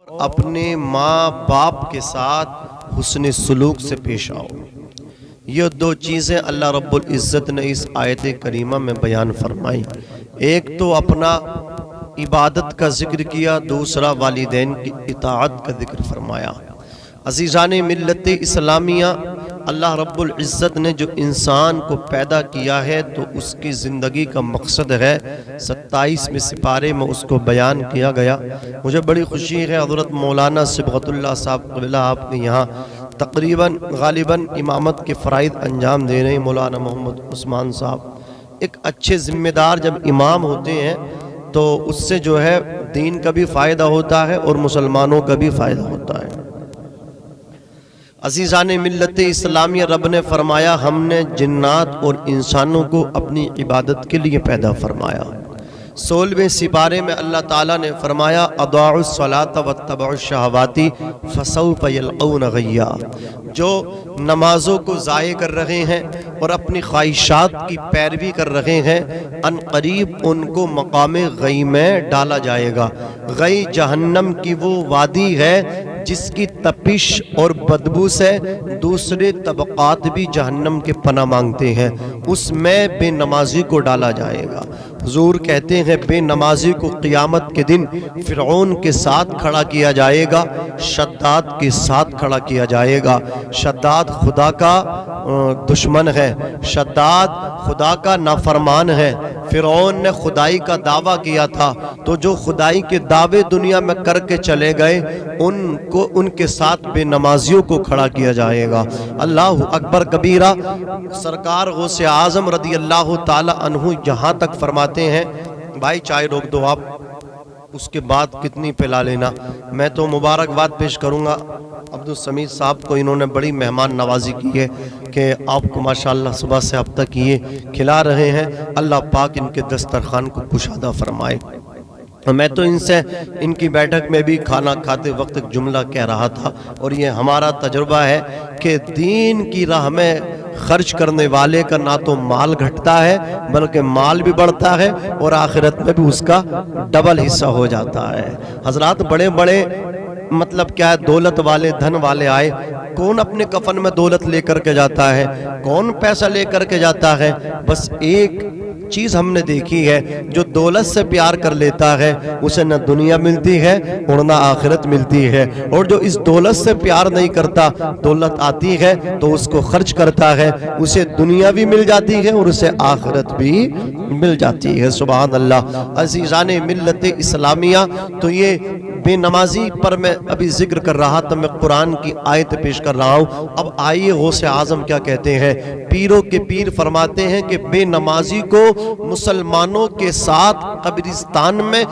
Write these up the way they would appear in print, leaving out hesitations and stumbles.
اپنے ماں باپ کے ساتھ حسن سلوک سے پیش آؤ۔ یہ دو چیزیں اللہ رب العزت نے اس آیت کریمہ میں بیان فرمائی۔ ایک تو اپنا عبادت کا ذکر کیا، دوسرا والدین کی اطاعت کا ذکر فرمایا۔ عزیزان ملت اسلامیہ، اللہ رب العزت نے جو انسان کو پیدا کیا ہے تو اس کی زندگی کا مقصد ہے 27ویں سپارے میں اس کو بیان کیا گیا۔ مجھے بڑی خوشی ہے حضرت مولانا صبغت اللہ صاحب قبلہ آپ کے یہاں غالباً امامت کے فرائض انجام دے رہے ہیں مولانا محمد عثمان صاحب۔ ایک اچھے ذمہ دار جب امام ہوتے ہیں تو اس سے جو ہے دین کا بھی فائدہ ہوتا ہے اور مسلمانوں کا بھی فائدہ ہوتا ہے۔ عزیزان ملت اسلامیہ، رب نے فرمایا ہم نے جنات اور انسانوں کو اپنی عبادت کے لیے پیدا فرمایا۔ 16ویں سپارے میں اللہ تعالیٰ نے فرمایا اضاعوا الصلاۃ واتبعوا الشہوات فسوف یلقون غیا۔ جو نمازوں کو ضائع کر رہے ہیں اور اپنی خواہشات کی پیروی کر رہے ہیں، ان قریب ان کو مقام غی میں ڈالا جائے گا۔ غی جہنم کی وہ وادی ہے جس کی تپش اور بدبو سے دوسرے طبقات بھی جہنم کے پناہ مانگتے ہیں، اس میں بے نمازی کو ڈالا جائے گا۔ حضور کہتے ہیں بے نمازی کو قیامت کے دن فرعون کے ساتھ کھڑا کیا جائے گا، شداد کے ساتھ کھڑا کیا جائے گا۔ شداد خدا کا دشمن ہے، شداد خدا کا نافرمان ہے۔ فرعون نے خدائی کا دعویٰ کیا تھا تو جو خدائی کے دعوے دنیا میں کر کے چلے گئے ان کے ساتھ بے نمازیوں کو کھڑا کیا جائے گا۔ اللہ اکبر کبیرہ۔ سرکار غوث اعظم رضی اللہ تعالی عنہ یہاں تک فرماتے ہیں، بھائی چائے روک دو آپ، اس کے بعد کتنی پلا لینا۔ میں تو مبارکباد پیش کروں گا عبدالسمیع صاحب کو، انہوں نے بڑی مہمان نوازی کی ہے کہ آپ کو ماشاءاللہ صبح سے اب تک یہ کھلا رہے ہیں۔ اللہ پاک ان کے دسترخوان کو کشادہ فرمائے۔ میں تو ان کی بیٹھک میں بھی کھانا کھاتے وقت ایک جملہ کہہ رہا تھا، اور یہ ہمارا تجربہ ہے کہ دین کی راہ میں خرچ کرنے والے کا نہ تو مال گھٹتا ہے بلکہ مال بھی بڑھتا ہے اور آخرت میں بھی اس کا ڈبل حصہ ہو جاتا ہے۔ حضرات بڑے بڑے مطلب کیا ہے، دولت والے دھن والے آئے، کون اپنے کفن میں دولت لے کر کے جاتا ہے، کون پیسہ لے کر کے جاتا ہے؟ بس ایک چیز ہم نے دیکھی ہے، جو دولت سے پیار کر لیتا ہے اسے نہ دنیا ملتی ہے اور نہ آخرت ملتی ہے، اور جو اس دولت سے پیار نہیں کرتا، دولت آتی ہے تو اس کو خرچ کرتا ہے، اسے دنیا بھی مل جاتی ہے اور اسے آخرت بھی مل جاتی ہے۔ سبحان اللہ۔ عزیزان ملت اسلامیہ، تو یہ بے نمازی پر میں ابھی ذکر کر رہا تھا، میں قرآن کی آیت پیش کر رہا ہوں۔ اب آئیے غوث اعظم کیا کہتے ہیں۔ پیروں کے پیر فرماتے ہیں کہ بے نمازی کو مسلمانوں کے ساتھ قبرستان میں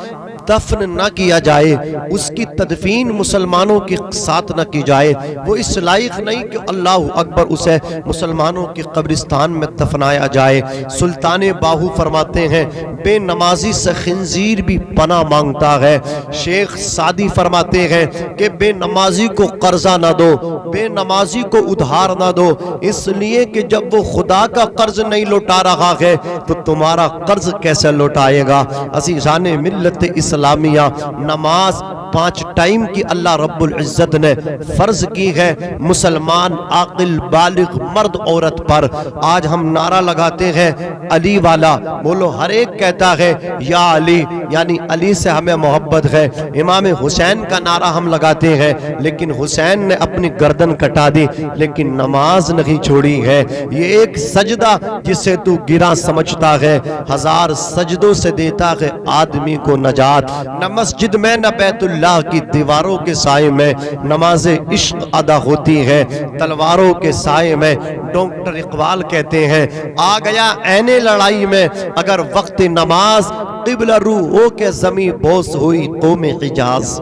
دفن نہ کیا جائے، اس کی تدفین مسلمانوں کے ساتھ نہ کی جائے، وہ اس لائق نہیں کہ اللہ اکبر اسے مسلمانوں کے قبرستان میں دفنایا جائے۔ سلطان باہو فرماتے ہیں بے نمازی سے خنزیر بھی پناہ مانگتا ہے۔ شیخ سعدی فرماتے ہیں کہ بے نمازی کو قرضہ نہ دو، بے نمازی کو ادھار نہ دو، اس لیے کہ جب وہ خدا کا قرض نہیں لوٹا رہا ہے تو تمہارا قرض کیسے لوٹائے گا۔ عزیزان ملت اسلامیہ، نماز 5 ٹائم کی اللہ رب العزت نے فرض کی ہے مسلمان عاقل بالغ مرد عورت پر۔ آج ہم نعرہ لگاتے ہیں علی والا، بولو ہر ایک کہتا ہے یا علی، یعنی علی سے ہمیں محبت ہے۔ امام حسین کا نعرہ ہم لگاتے ہیں، لیکن حسین نے اپنی گردن کٹا دی لیکن نماز نہیں چھوڑی ہے۔ یہ ایک سجدہ جسے تو گرا سمجھتا ہے، 1000 سجدوں سے دیتا ہے آدمی کو نجات۔ نہ مسجد میں نہ بیت اللہ کی دیواروں کے سائے میں نماز عشق ادا ہوتی ہے، تلواروں کے سائے میں۔ ڈاکٹر اقبال کہتے ہیں آ گیا عین لڑائی میں اگر وقت نماز، قبلہ رو ہو کے زمیں بوس ہوئی قوم حجاز۔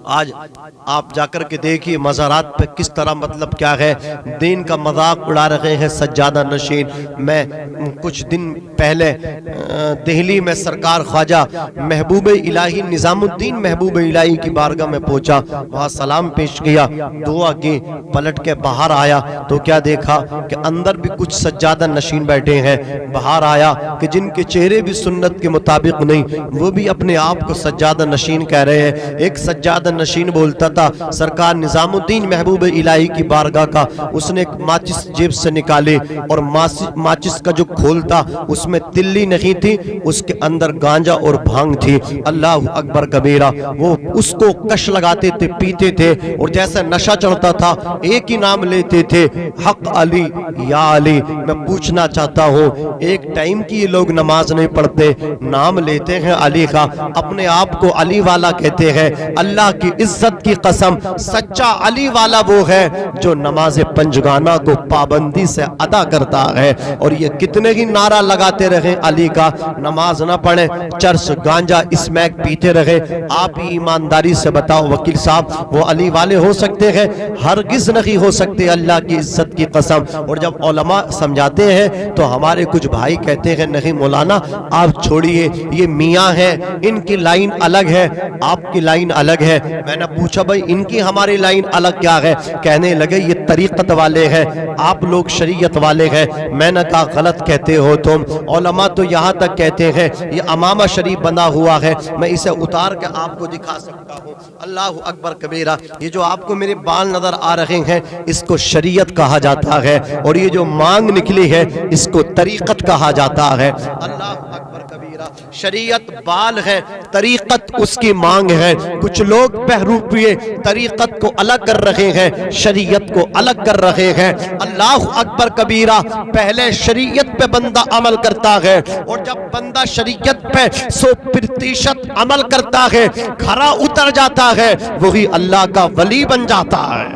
آج آپ جا کر کے دیکھیے مزارات پہ کس طرح مطلب کیا ہے دین کا مذاق اڑا رہے ہیں سجادہ نشین۔ میں کچھ دن پہلے دہلی میں سرکار خواجہ محبوب الہی نظام الدین محبوب الہی کی بارگاہ میں پہنچا، وہاں سلام پیش کیا، دعا کی، پلٹ کے باہر آیا تو کیا دیکھا کہ اندر بھی کچھ سجادہ نشین بیٹھے ہیں۔ باہر آیا کہ جن کے چہرے بھی سنت کے مطابق نہیں، وہ بھی اپنے آپ کو سجادہ نشین کہہ رہے ہیں۔ ایک سجادہ نشین بولتا تھا سرکار نظام الدین محبوب الہی کی بارگاہ کا، اس نے ایک ماچس جیب سے نکالے اور ماچس کا جو کھول تھا اس میں تلی نہیں تھی، اس کے اندر گانجا اور بھانگ تھی۔ اللہ اکبر کبیرہ، وہ اس کو کش لگاتے تھے، پیتے تھے، اور جیسے نشہ چڑھتا تھا ایک ہی نام لیتے تھے، حق علی یا علی۔ میں پوچھنا چاہتا ہوں ایک ٹائم کی یہ لوگ نماز نہیں پڑھتے، نام لیتے ہیں علی کا، اپنے آپ کو علی والا کہتے ہیں۔ اللہ کی عزت کی قسم، سچا علی والا وہ ہے جو نماز پنجگانہ کو پابندی سے ادا کرتا ہے۔ اور یہ کتنے ہی نعرہ لگاتے رہے علی کا، نماز نہ پڑھیں، چرس گانجا اسمیک پیتے رہے، آپ ہی ایمانداری سے بتاؤ وکیل صاحب وہ علی والے ہو سکتے ہیں؟ ہرگز نہیں ہو سکتے، اللہ کی عزت کی قسم۔ اور جب علماء سمجھاتے ہیں تو ہمارے کچھ بھائی کہتے ہیں نہیں مولانا آپ چھوڑیے، یہ میاں ہیں، ان کی لائن الگ ہے، آپ کی لائن الگ ہے۔ میں نے پوچھا بھائی ان کی ہماری لائن الگ کیا ہے؟ کہنے لگے یہ طریقت والے ہیں، آپ لوگ شریعت والے ہیں۔ میں نے کہا غلط کہتے ہو تم، علماء تو یہاں تک کہتے ہیں یہ امامہ شریف بنا ہوا ہے، میں اسے اتار کے آپ کو دکھا سکتا ہوں۔ اللہ اکبر کبیرہ، یہ جو آپ کو میرے بال نظر آ رہے ہیں اس کو شریعت کہا جاتا ہے، اور یہ جو مانگ نکلی ہے اس کو طریقت کہا جاتا ہے۔ اللہ اکبر کبیرہ، شریعت بال ہے، طریقت اس کی مانگ ہے۔ کچھ لوگ بہروپیے طریقت کو الگ کر رہے ہیں، شریعت کو الگ کر رہے ہیں۔ اللہ اکبر کبیرہ، پہلے شریعت پہ بندہ عمل کرتا ہے، اور جب بندہ شریعت پہ 100% عمل کرتا ہے، کھرا اتر جاتا ہے، وہی اللہ کا ولی بن جاتا ہے۔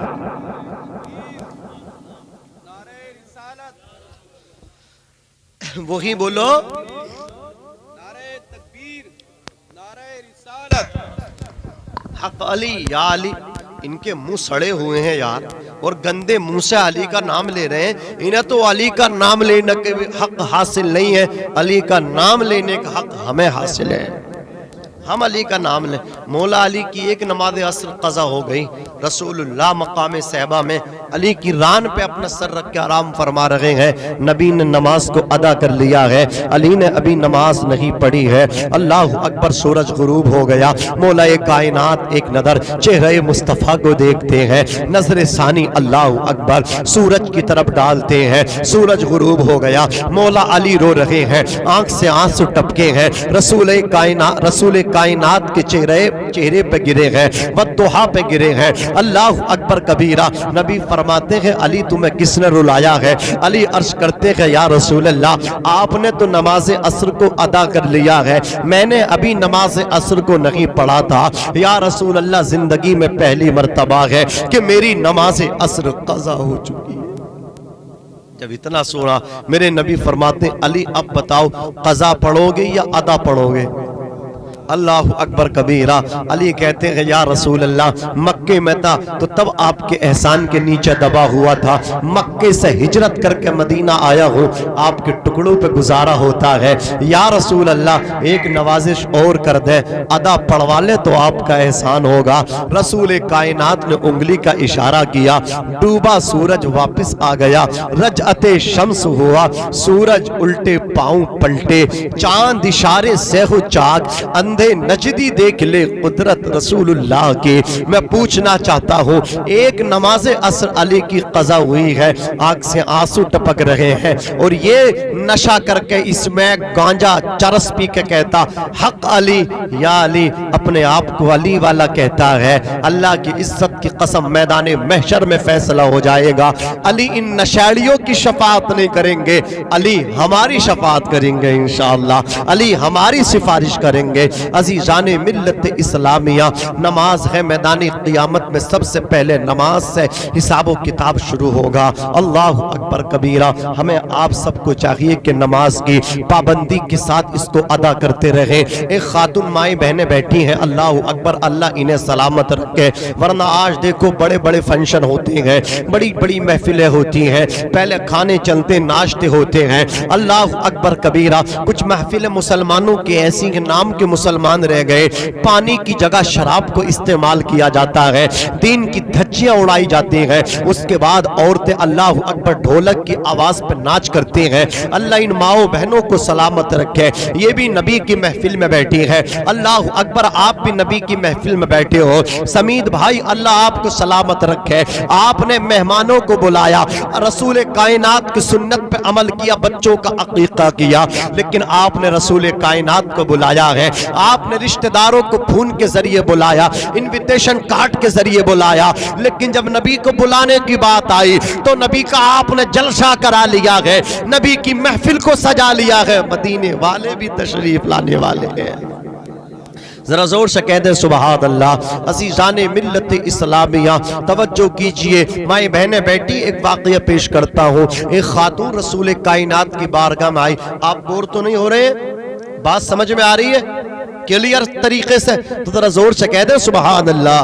وہی بولو نعرہ تکبیر، نعرہ رسالت، حق علی یا علی۔ ان کے منہ سڑے ہوئے ہیں یار، اور گندے منہ سے علی کا نام لے رہے ہیں۔ انہیں تو علی کا نام لینے کے حق حاصل نہیں ہے، علی کا نام لینے کا حق ہمیں حاصل ہے، ہم علی کا نام لیں۔ مولا علی کی ایک نماز عصر قضا ہو گئی، رسول اللہ مقام صحبہ میں علی کی ران پہ اپنا سر رکھ کے آرام فرما رہے ہیں، نبی نے نماز کو ادا کر لیا ہے، علی نے ابھی نماز نہیں پڑھی ہے۔ اللہ اکبر، سورج غروب ہو گیا، مولا کائنات ایک نظر چہرہ مصطفیٰ کو دیکھتے ہیں، نظر ثانی اللہ اکبر سورج کی طرف ڈالتے ہیں، سورج غروب ہو گیا، مولا علی رو رہے ہیں، آنکھ سے آنسو ٹپکے ہیں، رسول کائنات کے چہرے پہ گرے ہیں، والضحیٰ پہ گرے ہیں۔ اللہ اکبر کبیرہ، نبی فرماتے ہیں علی تمہیں کس نے رلایا ہے؟ علی عرض کرتے ہیں یا رسول اللہ آپ نے تو نماز عصر کو ادا کر لیا ہے، میں نے ابھی نماز عصر کو نہیں پڑھا تھا، یا رسول اللہ زندگی میں پہلی مرتبہ ہے کہ میری نماز عصر قضا ہو چکی ہے۔ جب اتنا سنا میرے نبی فرماتے ہیں علی اب بتاؤ قضا پڑھو گے یا ادا پڑھو گے؟ اللہ اکبر کبیرہ، علی کہتے ہیں یا رسول اللہ مکے میں تھا تو تب آپ کے احسان کے نیچے دبا ہوا تھا، مکے سے ہجرت کر کے مدینہ آیا ہوں، آپ کے ٹکڑوں پہ گزارا ہوتا ہے، یا رسول اللہ ایک نوازش اور کر دے، ادا پڑھوا لے تو آپ کا احسان ہوگا۔ رسول کائنات نے انگلی کا اشارہ کیا، ڈوبا سورج واپس آ گیا، رجعت شمس ہوا، سورج الٹے پاؤں پلٹے، چاند اشارے سے ہو چاک، اندھے نجدی دیکھ لے قدرت رسول اللہ کی۔ میں پوچھنا چاہتا ہوں ایک نماز عصر علی کی قضا ہوئی ہے، آنکھ سے آنسو ٹپک رہے ہیں، اور یہ نشہ کر کے اس میں گانجا چرس پی کے کہتا حق علی یا علی، اپنے آپ کو علی والا کہتا ہے۔ اللہ کی عزت کی قسم میدان محشر میں فیصلہ ہو جائے گا، علی ان نشیڑیوں کی شفاعت نہیں کریں گے، علی ہماری شفاعت کریں گے انشاءاللہ، علی ہماری سفارش کریں گے۔ عزیزان ملت اسلامیہ، نماز ہے میدان قیامت میں سب سے پہلے نماز سے حساب و کتاب شروع ہوگا۔ اللہ اکبر کبیرہ۔ ہمیں آپ سب کو چاہیے کہ نماز کی پابندی کے ساتھ اس کو ادا کرتے رہیں۔ ایک خاتون مائیں بہنیں بیٹھی ہیں، اللہ اکبر، اللہ انہیں سلامت رکھے، ورنہ آج دیکھو بڑے بڑے فنکشن ہوتے ہیں، بڑی بڑی محفلیں ہوتی ہیں، پہلے کھانے چلتے ناشتے ہوتے ہیں، اللہ اکبر کبیرہ۔ کچھ محفلیں مسلمانوں کے ایسی کہ نام کے مسلمان رہ گئے، پانی کی جگہ شراب کو استعمال کیا جاتا ہے، دین کی دھجیاں اڑائی جاتی ہیں، اس کے بعد عورتیں اللہ اکبر ڈھولک کی آواز پر ناچ کرتے ہیں۔ اللہ ان ماؤں بہنوں کو سلامت رکھے، یہ بھی نبی کی محفل میں بیٹھی ہے، اللہ اکبر، آپ بھی نبی کی محفل میں بیٹھے ہو۔ سمید بھائی اللہ آپ کو سلامت رکھے، آپ نے مہمانوں کو بلایا، رسول کائنات کی سنت پہ عمل کیا، بچوں کا عقیقہ کیا، لیکن آپ نے رسول کائنات کو بلایا ہے، آپ نے رشتہ داروں کو فون کے ذریعے بلایا، انویٹیشن کارڈ کے ذریعے بلایا، لیکن جب نبی کو بلانے کی بات آئی تو نبی کا آپ نے جلسہ کرا لیا ہے، نبی کی محفل کو سجا لیا ہے۔ مدینے والے بھی تشریف لانے والے ہیں، ذرا زور سے کہہ دیں سبحان اللہ۔ عزیزان ملت اسلامیہ توجہ کیجئے، مائیں بہنیں بیٹھی، ایک واقعہ پیش کرتا ہوں۔ ایک خاتون رسول کائنات کی بارگاہ میں آئی، آپ بور تو نہیں ہو رہے ہیں؟ بات سمجھ میں آ رہی ہے کلیئر طریقے سے؟ تو ذرا زور سے کہہ دیں سبحان اللہ۔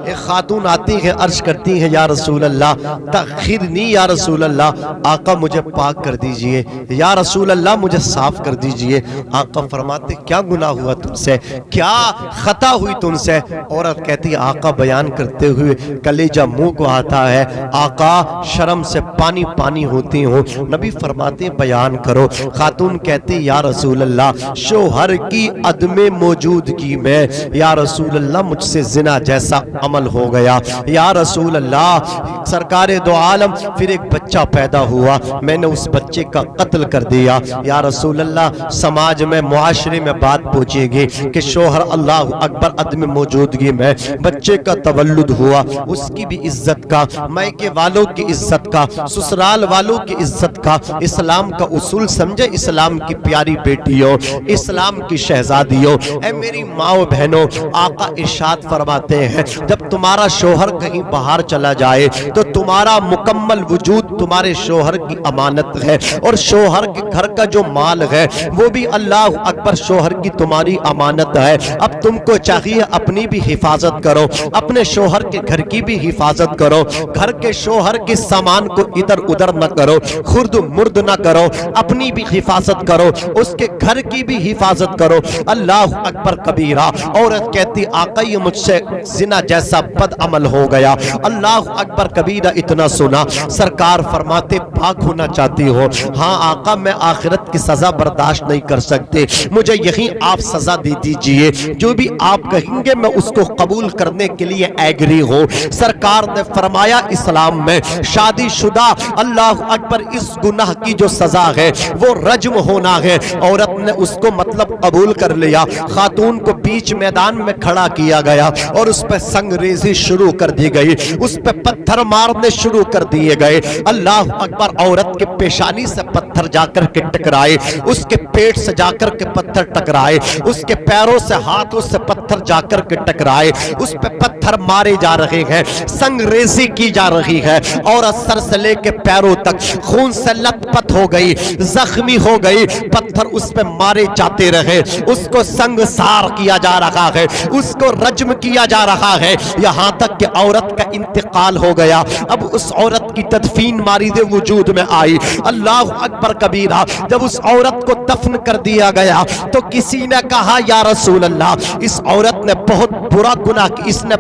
ایک خاتون آتی ہے، عرض کرتی ہے یا رسول اللہ تأخرنی، یا رسول اللہ آقا مجھے پاک کر دیجئے، یا رسول اللہ مجھے صاف کر دیجئے۔ آقا فرماتے کیا گناہ ہوا تم سے، کیا خطا ہوئی تم سے؟ عورت کہتی ہے آقا بیان کرتے ہوئے کلیجہ منہ کو آتا ہے، آقا شرم سے پانی پانی ہوتی ہوں۔ نبی فرماتے بیان کرو۔ خاتون کہتی یا رسول اللہ شوہر کی عدم موجودگی میں یا رسول اللہ مجھ سے زنا جیسا عمل ہو گیا، یا رسول اللہ سرکار دو عالم پھر ایک بچہ پیدا ہوا، میں نے اس بچے کا قتل کر دیا، یا رسول اللہ سماج میں معاشرے میں بات پہنچے گی کہ شوہر اللہ اکبر عدم موجودگی میں بچے کا تولد ہوا، اس کی بھی عزت کا، مائکے والوں کی عزت کا، سسرال والوں کی عزت کا، اسلام کا اصول سمجھے، اسلام کی پیاری بیٹیوں، اسلام کی شہزادیوں، اے میری ماں بہنوں، آقا ارشاد فرماتے ہیں جب تمہارا شوہر کہیں باہر چلا جائے تو تمہارا مکمل وجود تمہارے شوہر کی امانت ہے، اور شوہر کے گھر کا جو مال ہے وہ بھی اللہ اکبر شوہر کی تمہاری امانت ہے۔ اب تم کو چاہیے اپنی بھی حفاظت کرو، اپنے شوہر کے گھر کی بھی حفاظت کرو، گھر کے شوہر کے سامان کو ادھر ادھر نہ کرو، خرد مرد نہ کرو، اپنی بھی حفاظت کرو، اس کے گھر کی بھی حفاظت کرو۔ اللہ اکبر کبیرہ۔ عورت کہتی آقا یہ مجھ سے زنا جیسا بد عمل ہو گیا، اللہ اکبر کبیرہ۔ اتنا سنا سرکار فرماتے پاک ہونا چاہتی ہو؟ ہاں آقا میں آخرت کی سزا برداشت نہیں کر سکتے، مجھے یہی آپ سزا دے دیجئے، جو بھی آپ کہیں گے میں اس کو قبول کرنے کے لیے ایگری ہوں۔ سرکار نے فرمایا اسلام میں شادی شدہ اللہ اکبر اس گناہ کی جو سزا ہے وہ رجم ہونا ہے۔ عورت نے اس کو مطلب قبول کر لیا، خاتون کو بیچ میدان میں کھڑا کیا گیا اور اس پہ سنگ ریزی شروع کر دی گئی، اس پہ پتھر مارنے شروع کر دیے گئے۔ اللہ اکبر عورت کے پیشانی سے پتھر جا کر کے ٹکرائے، اس کے پیٹ سے جا کر کے پتھر ٹکرائے، اس کے پیروں سے ہاتھوں سے پتھر جا کر کے ٹکرائے، اس پہ پتھر مارے جا رہے ہیں، سنگ ریزی کی جا رہی ہے، عورت سر سے لے کے پیروں تک خون سے لت پت ہو گئی، زخمی ہو گئی، پتھر اس پہ مارے جاتے رہے، اس کو سنگ سار کیا جا رہا ہے، اس کو رجم کیا جا رہا ہے، یہاں تک کہ عورت کا انتقال ہو گیا۔ اب اس عورت کی تدفین مارد وجود میں آئی، اللہ اکبر کبیرہ۔ جب اس عورت کو دفن کر دیا گیا تو کسی نے کہا یا رسول اللہ اس عورت نے بہت برا گناہ کی، اس نے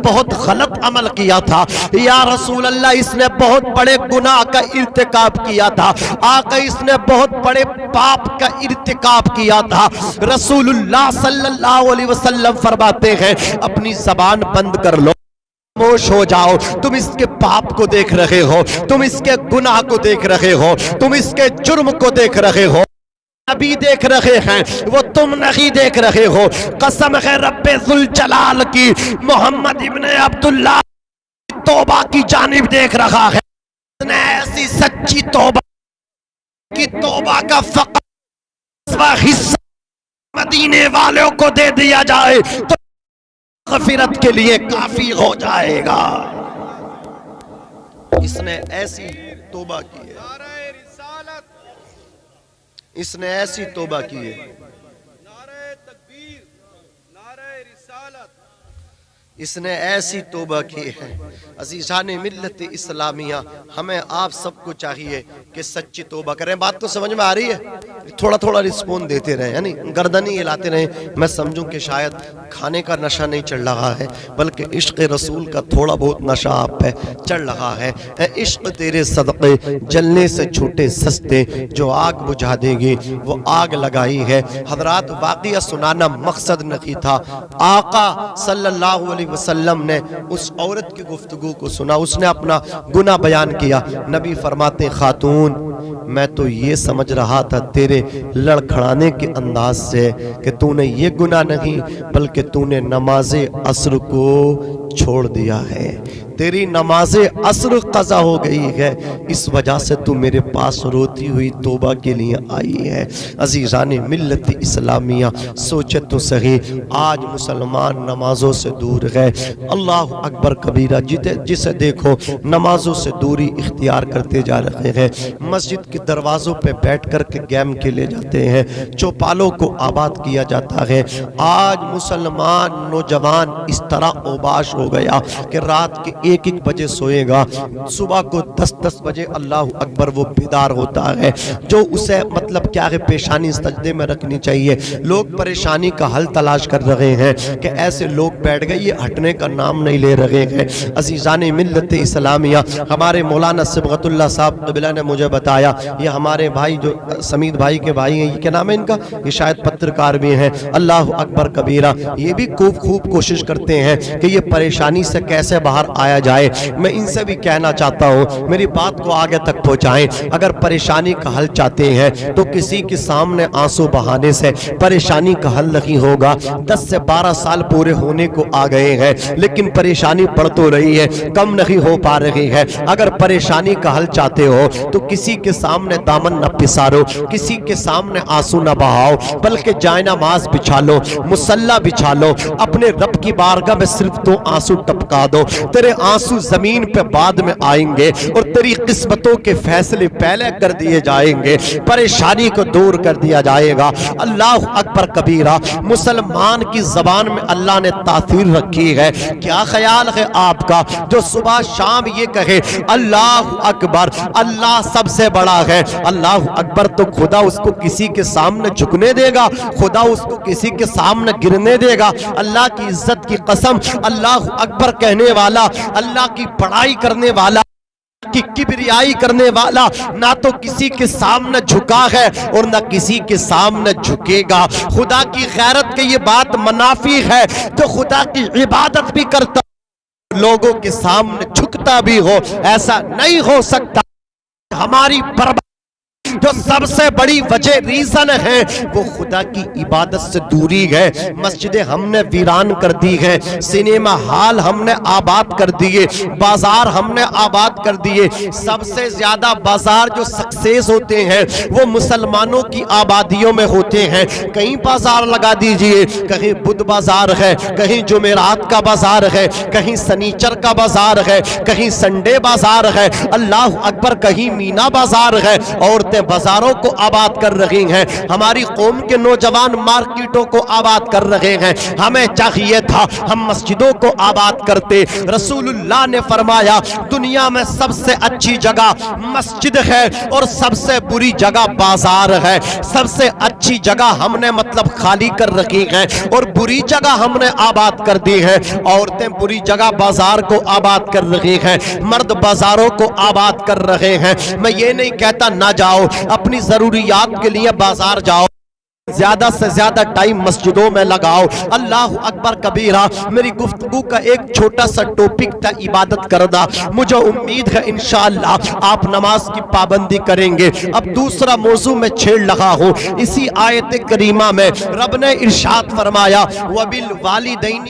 بہت غلط عمل کیا تھا، یا رسول اللہ اس نے بہت بڑے گناہ کا ارتکاب کیا تھا، آقا اس نے بہت بڑے پاپ کا ارتکاب کیا تھا۔ رسول اللہ صلی اللہ علیہ وسلم فرماتے ہیں اپنی زبان بند کر لو، خاموش ہو جاؤ، تم اس کے پاپ کو دیکھ رہے ہو، تم اس کے گناہ کو دیکھ رہے ہو، تم اس کے جرم کو دیکھ رہے ہو، نبی دیکھ رہے ہیں وہ تم نہیں دیکھ رہے ہو۔ قسم ہے رب ذوالجلال کی، محمد ابن عبداللہ توبہ کی جانب دیکھ رہا ہے، اس نے ایسی سچی توبہ کی توبہ کا فقط حصہ مدینے والوں کو دے دیا جائے تو مغفرت کے لیے کافی ہو جائے گا۔ اس نے ایسی توبہ کی ہے، اس نے ایسی توبہ کی ہے، اس نے ایسی توبہ کی ہے۔ عزیزان ملت اسلامیہ، ہمیں آپ سب کو چاہیے کہ سچی توبہ کریں۔ بات تو سمجھ میں آ رہی ہے؟ تھوڑا تھوڑا رسپون دیتے رہیں، یعنی گردنی ہلاتے رہیں۔ میں سمجھوں کہ شاید کھانے کا نشہ نہیں چڑھ رہا ہے، بلکہ عشق رسول کا تھوڑا بہت نشہ آپ پہ چڑھ رہا ہے۔ اے عشق تیرے صدقے جلنے سے چھوٹے سستے، جو آگ بجھا دے گی وہ آگ لگائی ہے۔ حضرات، واقعہ سنانا مقصد نہیں تھا۔ آقا صلی اللہ علیہ وسلم نے اس عورت کی گفتگو کو سنا، اس نے اپنا گناہ بیان کیا۔ نبی فرماتے، خاتون، میں تو یہ سمجھ رہا تھا تیرے لڑکھڑانے کے انداز سے کہ تو نے یہ گناہ نہیں بلکہ تو نے نماز عصر کو چھوڑ دیا ہے، تیری نماز عصر قضا ہو گئی ہے، اس وجہ سے تو میرے پاس روتی ہوئی توبہ کے لیے آئی ہے۔ عزیزان ملت اسلامیہ، سوچے تو صحیح، آج مسلمان نمازوں سے دور ہے۔ اللہ اکبر کبیرہ، جسے دیکھو نمازوں سے دوری اختیار کرتے جا رہے ہیں۔ مسجد کے دروازوں پہ بیٹھ کر کے گیم کھیلے جاتے ہیں، چوپالوں کو آباد کیا جاتا ہے۔ آج مسلمان نوجوان اس طرح اوباش ہو گیا کہ رات کے 1-1 بجے سوئے گا، صبح کو 10-10 بجے اللہ اکبر وہ بیدار ہوتا ہے، جو اسے مطلب کیا ہے پیشانی سجدے میں رکھنی چاہیے۔ لوگ پریشانی کا حل تلاش کر رہے ہیں کہ ایسے لوگ بیٹھ گئے، یہ ہٹنے کا نام نہیں لے رہے ہیں۔ عزیزان ملت اسلامیہ، ہمارے مولانا صبغت اللہ صاحب قبلہ نے مجھے بتایا، یہ ہمارے بھائی جو سمید بھائی کے بھائی ہیں، یہ کیا نام ہے ان کا، یہ شاید پترکار بھی ہیں، اللہ اکبر کبیرہ، یہ بھی خوب کوشش کرتے ہیں کہ یہ پریشانی سے کیسے باہر آیا جائے۔ میں ان سے بھی کہنا چاہتا ہوں، میری بات کو آگے تک پہنچائیں۔ اگر پریشانی کا حل چاہتے ہیں تو کسی کے سامنے آنسو بہانے سے پریشانی کا حل نہیں ہوگا۔ 10 سے 12 سال پورے ہونے کو آ گئے ہیں، لیکن پریشانی بڑھ تو رہی ہے، کم نہیں ہو پا رہی ہے۔ اگر پریشانی کا حل چاہتے ہو تو کسی کے سامنے دامن نہ پسارو، کسی کے سامنے آنسو نہ بہاؤ، بلکہ جائے نماز بچھا لو، مصلی بچھا لو، اپنے رب کی بارگاہ میں صرف تو آنسو ٹپکا دو۔ تیرے آنسو زمین پہ بعد میں آئیں گے اور تیری قسمتوں کے فیصلے پہلے کر دیے جائیں گے، پریشانی کو دور کر دیا جائے گا۔ اللہ اکبر کبیرہ، مسلمان کی زبان میں اللہ نے تاثیر رکھی ہے۔ کیا خیال ہے آپ کا جو صبح شام یہ کہے اللہ اکبر، اللہ سب سے بڑا ہے، اللہ اکبر، تو خدا اس کو کسی کے سامنے جھکنے دے گا؟ خدا اس کو کسی کے سامنے گرنے دے گا؟ اللہ کی عزت کی قسم، اللہ اکبر کہنے والا، اللہ کی بڑائی کرنے والا، کی کبریائی کرنے والا نہ تو کسی کے سامنے جھکا ہے اور نہ کسی کے سامنے جھکے گا۔ خدا کی غیرت کے یہ بات منافی ہے، جو خدا کی عبادت بھی کرتا لوگوں کے سامنے جھکتا بھی ہو، ایسا نہیں ہو سکتا۔ ہماری بربادی جو سب سے بڑی وجہ ریزن ہے وہ خدا کی عبادت سے دوری ہے۔ مسجدیں ہم نے ویران کر دی ہے، سینما ہال ہم نے آباد کر دیے، بازار ہم نے آباد کر دیے۔ سب سے زیادہ بازار جو سکسیس ہوتے ہیں وہ مسلمانوں کی آبادیوں میں ہوتے ہیں۔ کہیں بازار لگا دیجئے، کہیں بدھ بازار ہے، کہیں جمعرات کا بازار ہے، کہیں سنیچر کا بازار ہے، کہیں سنڈے بازار ہے، اللہ اکبر، کہیں مینا بازار ہے۔ عورتیں بازاروں کو آباد کر رہی ہیں، ہماری قوم کے نوجوان مارکیٹوں کو آباد کر رہے ہیں۔ ہمیں چاہیے تھا ہم مسجدوں کو آباد کرتے۔ رسول اللہ نے فرمایا دنیا میں سب سے اچھی جگہ مسجد ہے اور سب سے بری جگہ بازار ہے۔ سب سے اچھی جگہ ہم نے مطلب خالی کر رکھی ہے اور بری جگہ ہم نے آباد کر دی ہے۔ عورتیں بری جگہ بازار کو آباد کر رہی ہیں، مرد بازاروں کو آباد کر رہے ہیں۔ میں یہ نہیں کہتا نہ جاؤ، اپنی ضروریات کے لیے بازار جاؤ، زیادہ سے زیادہ ٹائم مسجدوں میں لگاؤ۔ اللہ اکبر کبیرہ، میری گفتگو کا ایک چھوٹا سا ٹاپک تھا عبادت کردہ۔ مجھے امید ہے انشاءاللہ آپ نماز کی پابندی کریں گے۔ اب دوسرا موضوع میں چھیڑ لگا ہوں، اسی آیت کریمہ میں رب نے ارشاد فرمایا وَبِالْوَالِدَيْنِ